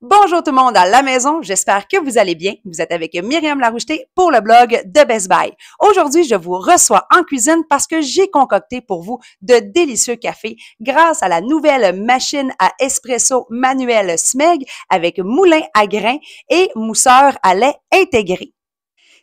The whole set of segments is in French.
Bonjour tout le monde à la maison, j'espère que vous allez bien. Vous êtes avec Myriam Laroucheté pour le blog de Best Buy. Aujourd'hui, je vous reçois en cuisine parce que j'ai concocté pour vous de délicieux cafés grâce à la nouvelle machine à espresso manuelle Smeg avec moulin à grains et mousseur à lait intégré.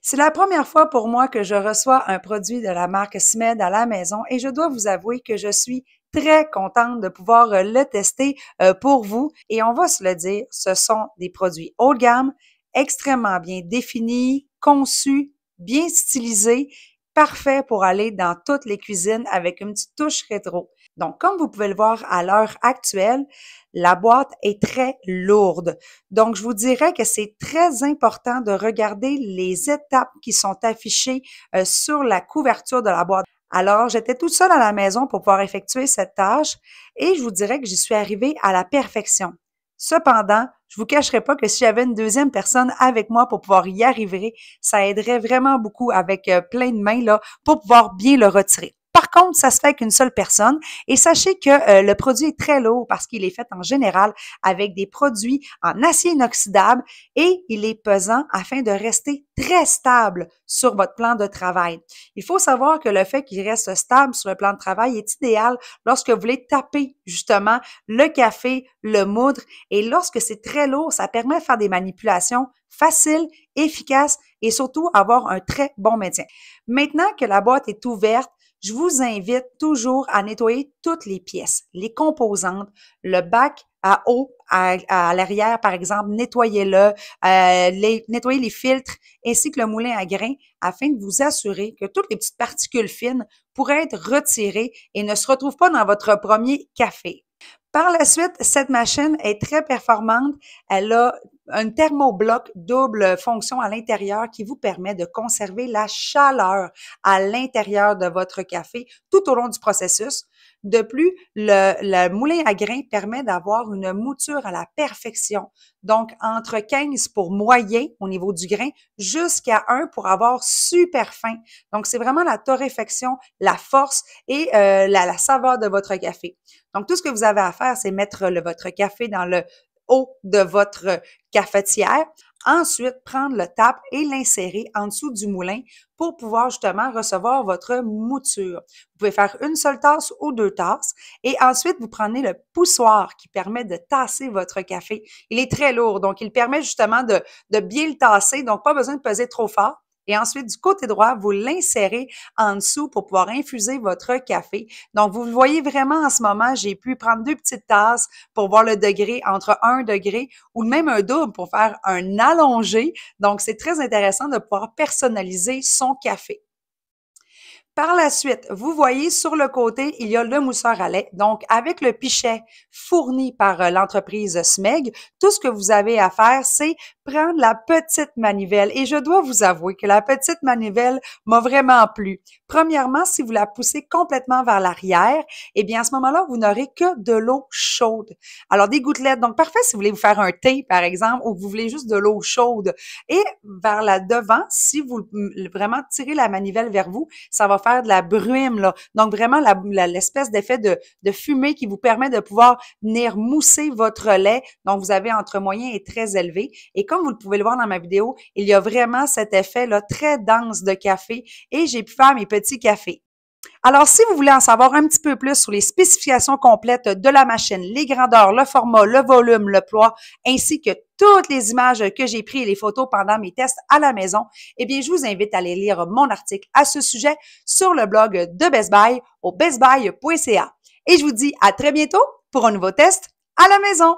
C'est la première fois pour moi que je reçois un produit de la marque Smed à la maison et je dois vous avouer que je suis très contente de pouvoir le tester pour vous. Et on va se le dire, ce sont des produits haut de gamme, extrêmement bien définis, conçus, bien stylisés, parfaits pour aller dans toutes les cuisines avec une petite touche rétro. Donc, comme vous pouvez le voir à l'heure actuelle, la boîte est très lourde. Donc, je vous dirais que c'est très important de regarder les étapes qui sont affichées sur la couverture de la boîte. Alors, j'étais toute seule à la maison pour pouvoir effectuer cette tâche et je vous dirais que j'y suis arrivée à la perfection. Cependant, je vous cacherai pas que si j'avais une deuxième personne avec moi pour pouvoir y arriver, ça aiderait vraiment beaucoup avec plein de mains là pour pouvoir bien le retirer. Par contre, ça se fait qu'une seule personne et sachez que le produit est très lourd parce qu'il est fait en général avec des produits en acier inoxydable et il est pesant afin de rester très stable sur votre plan de travail. Il faut savoir que le fait qu'il reste stable sur le plan de travail est idéal lorsque vous voulez taper justement le café, le moudre et lorsque c'est très lourd, ça permet de faire des manipulations faciles, efficaces et surtout avoir un très bon maintien. Maintenant que la boîte est ouverte, je vous invite toujours à nettoyer toutes les pièces, les composantes, le bac à eau à l'arrière, par exemple, nettoyez-le, nettoyez les filtres ainsi que le moulin à grains afin de vous assurer que toutes les petites particules fines pourraient être retirées et ne se retrouvent pas dans votre premier café. Par la suite, cette machine est très performante. Elle a un thermobloc double fonction à l'intérieur qui vous permet de conserver la chaleur à l'intérieur de votre café tout au long du processus. De plus, le moulin à grains permet d'avoir une mouture à la perfection. Donc, entre 15 pour moyen au niveau du grain jusqu'à 1 pour avoir super fin. Donc, c'est vraiment la torréfaction, la force et la saveur de votre café. Donc, tout ce que vous avez à faire, c'est mettre votre café dans le haut de votre cafetière. Ensuite, prendre le tap et l'insérer en dessous du moulin pour pouvoir justement recevoir votre mouture. Vous pouvez faire une seule tasse ou deux tasses et ensuite, vous prenez le poussoir qui permet de tasser votre café. Il est très lourd, donc il permet justement de bien le tasser, donc pas besoin de peser trop fort. Et ensuite, du côté droit, vous l'insérez en dessous pour pouvoir infuser votre café. Donc, vous le voyez vraiment en ce moment, j'ai pu prendre deux petites tasses pour voir le degré entre 1 degré ou même un double pour faire un allongé. Donc, c'est très intéressant de pouvoir personnaliser son café. Par la suite, vous voyez sur le côté, il y a le mousseur à lait. Donc, avec le pichet fourni par l'entreprise Smeg, tout ce que vous avez à faire, c'est prendre la petite manivelle. Et je dois vous avouer que la petite manivelle m'a vraiment plu. Premièrement, si vous la poussez complètement vers l'arrière, eh bien, à ce moment-là, vous n'aurez que de l'eau chaude. Alors, des gouttelettes. Donc, parfait si vous voulez vous faire un thé, par exemple, ou que vous voulez juste de l'eau chaude. Et vers la devant, si vous vraiment tirez la manivelle vers vous, ça va faire de la brume, là. Donc, vraiment, l'espèce d'effet de fumée qui vous permet de pouvoir venir mousser votre lait. Donc, vous avez entre moyen et très élevé. Et comme vous pouvez le voir dans ma vidéo, il y a vraiment cet effet-là très dense de café et j'ai pu faire mes petits cafés. Alors, si vous voulez en savoir un petit peu plus sur les spécifications complètes de la machine, les grandeurs, le format, le volume, le poids, ainsi que toutes les images que j'ai prises et les photos pendant mes tests à la maison, eh bien, je vous invite à aller lire mon article à ce sujet sur le blog de Best Buy au bestbuy.ca. Et je vous dis à très bientôt pour un nouveau test à la maison.